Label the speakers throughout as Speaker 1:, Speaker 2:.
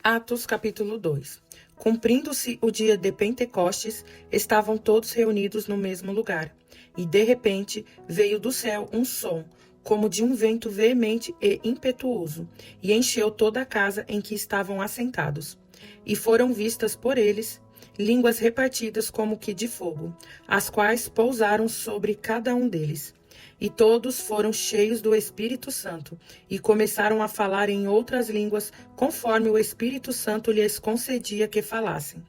Speaker 1: Atos capítulo 2. Cumprindo-se o dia de Pentecostes, estavam todos reunidos no mesmo lugar. E de repente veio do céu um som, como de um vento veemente e impetuoso, e encheu toda a casa em que estavam assentados. E foram vistas por eles línguas repartidas como que de fogo, as quais pousaram sobre cada um deles. E todos foram cheios do Espírito Santo, e começaram a falar em outras línguas, conforme o Espírito Santo lhes concedia que falassem.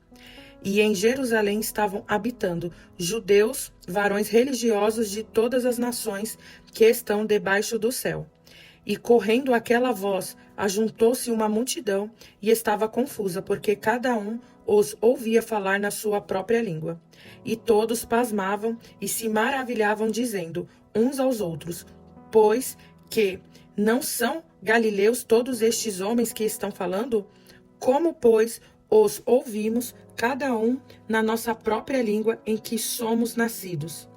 Speaker 1: E em Jerusalém estavam habitando judeus, varões religiosos de todas as nações que estão debaixo do céu. E correndo aquela voz, ajuntou-se uma multidão, e estava confusa, porque cada um os ouvia falar na sua própria língua. E todos pasmavam e se maravilhavam, dizendo uns aos outros: pois que não são galileus todos estes homens que estão falando? Como, pois, os ouvimos, cada um na nossa própria língua em que somos nascidos?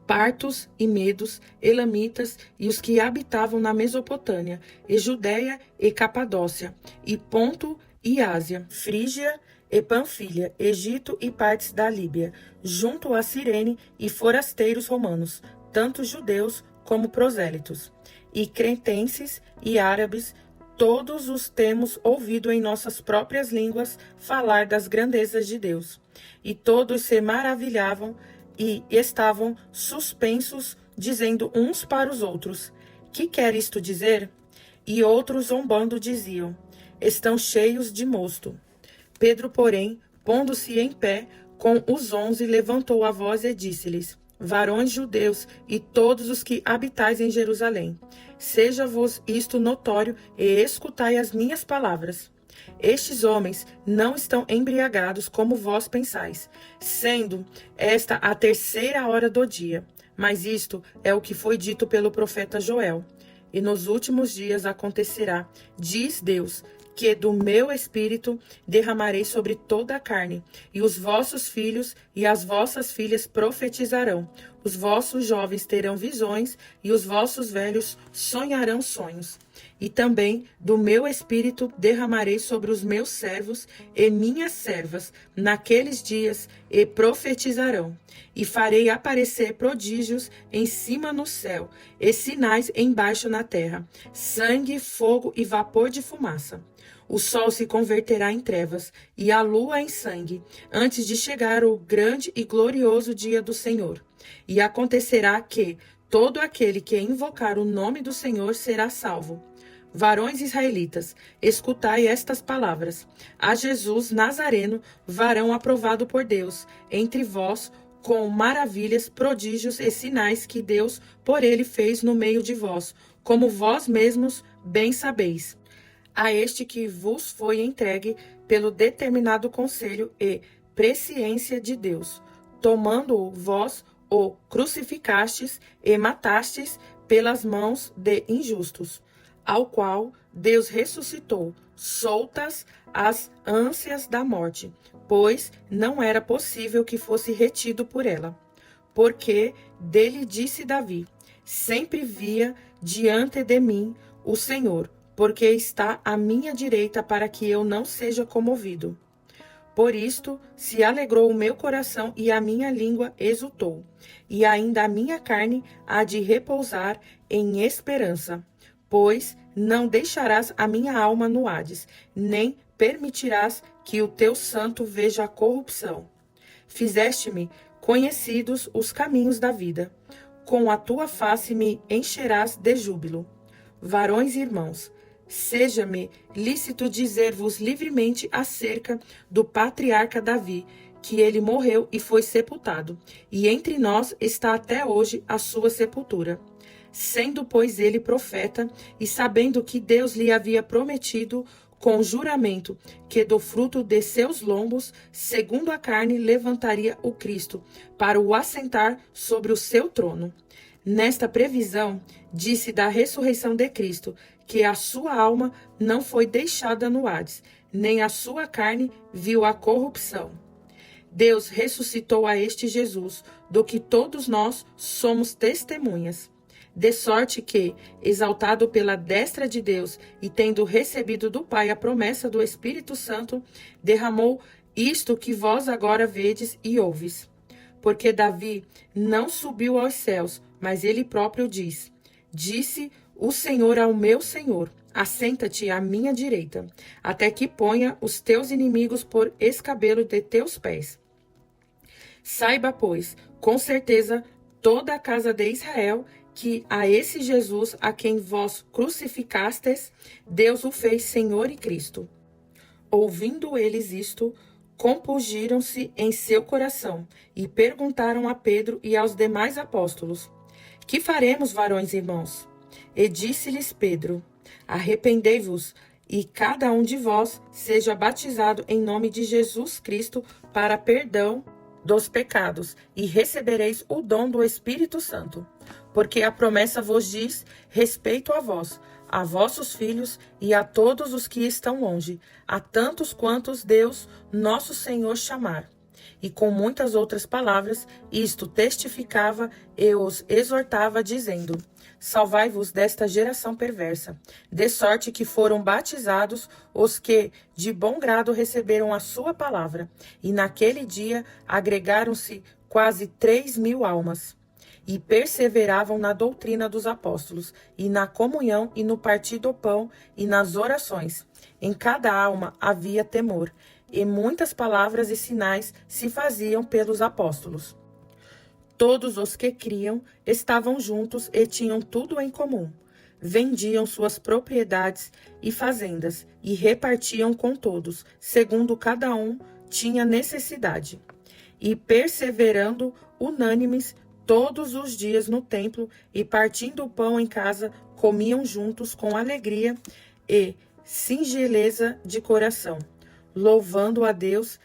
Speaker 1: Partos e medos, elamitas e os que habitavam na Mesopotâmia, e Judéia e Capadócia, e Ponto e Ásia, Frígia e Panfilha, Egito e partes da Líbia, junto a Cirene, e forasteiros romanos, tanto judeus como prosélitos, e cretenses e árabes, todos os temos ouvido em nossas próprias línguas falar das grandezas de Deus. E todos se maravilhavam e estavam suspensos, dizendo uns para os outros: que quer isto dizer? E outros, zombando, diziam: estão cheios de mosto. Pedro, porém, pondo-se em pé com os 11, levantou a voz e disse-lhes: varões judeus e todos os que habitais em Jerusalém, seja-vos isto notório e escutai as minhas palavras. Estes homens não estão embriagados como vós pensais, sendo esta a 3ª hora do dia. Mas isto é o que foi dito pelo profeta Joel. E nos últimos dias acontecerá, diz Deus, que do meu espírito derramarei sobre toda a carne, e os vossos filhos e as vossas filhas profetizarão, os vossos jovens terão visões, e os vossos velhos sonharão sonhos. E também do meu espírito derramarei sobre os meus servos e minhas servas naqueles dias, e profetizarão. E farei aparecer prodígios em cima no céu, e sinais embaixo na terra, sangue, fogo e vapor de fumaça. O sol se converterá em trevas e a lua em sangue, antes de chegar o grande e glorioso dia do Senhor. E acontecerá que todo aquele que invocar o nome do Senhor será salvo. Varões israelitas, escutai estas palavras. A Jesus Nazareno, varão aprovado por Deus, entre vós, com maravilhas, prodígios e sinais que Deus por ele fez no meio de vós, como vós mesmos bem sabeis. A este que vos foi entregue pelo determinado conselho e presciência de Deus, tomando-o vós o crucificastes e matastes pelas mãos de injustos, ao qual Deus ressuscitou, soltas as ânsias da morte, pois não era possível que fosse retido por ela. Porque dele disse Davi: sempre via diante de mim o Senhor, porque está à minha direita para que eu não seja comovido. Por isto se alegrou o meu coração e a minha língua exultou, e ainda a minha carne há de repousar em esperança. Pois não deixarás a minha alma no Hades, nem permitirás que o teu santo veja a corrupção. Fizeste-me conhecidos os caminhos da vida, com a tua face me encherás de júbilo. Varões e irmãos, seja-me lícito dizer-vos livremente acerca do patriarca Davi, que ele morreu e foi sepultado, e entre nós está até hoje a sua sepultura. Sendo, pois, ele profeta, e sabendo que Deus lhe havia prometido com juramento que do fruto de seus lombos, segundo a carne, levantaria o Cristo, para o assentar sobre o seu trono. Nesta previsão, disse da ressurreição de Cristo, que a sua alma não foi deixada no Hades, nem a sua carne viu a corrupção. Deus ressuscitou a este Jesus, do que todos nós somos testemunhas. De sorte que, exaltado pela destra de Deus e tendo recebido do Pai a promessa do Espírito Santo, derramou isto que vós agora vedes e ouves. Porque Davi não subiu aos céus, mas ele próprio diz: Disse o Senhor ao meu Senhor: Assenta-te à minha direita, até que ponha os teus inimigos por escabelo de teus pés. Saiba, pois, com certeza, toda a casa de Israel, que a esse Jesus, a quem vós crucificastes, Deus o fez Senhor e Cristo. Ouvindo eles isto, compungiram-se em seu coração e perguntaram a Pedro e aos demais apóstolos: Que faremos, varões irmãos? E disse-lhes Pedro: Arrependei-vos, e cada um de vós seja batizado em nome de Jesus Cristo para perdão dos pecados, e recebereis o dom do Espírito Santo. Porque a promessa vos diz respeito a vós, a vossos filhos e a todos os que estão longe, a tantos quantos Deus, nosso Senhor, chamar. E com muitas outras palavras, isto testificava e os exortava, dizendo: Salvai-vos desta geração perversa. De sorte que foram batizados os que de bom grado receberam a sua palavra. E naquele dia agregaram-se quase 3.000 almas. E perseveravam na doutrina dos apóstolos, e na comunhão, e no partir do pão, e nas orações. Em cada alma havia temor, e muitas palavras e sinais se faziam pelos apóstolos. Todos os que criam estavam juntos e tinham tudo em comum. Vendiam suas propriedades e fazendas, e repartiam com todos, segundo cada um tinha necessidade. E perseverando unânimes, todos os dias no templo e partindo o pão em casa, comiam juntos com alegria e singeleza de coração, louvando a Deus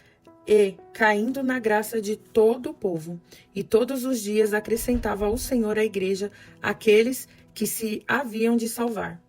Speaker 1: e caindo na graça de todo o povo. E todos os dias acrescentava o Senhor à igreja aqueles que se haviam de salvar.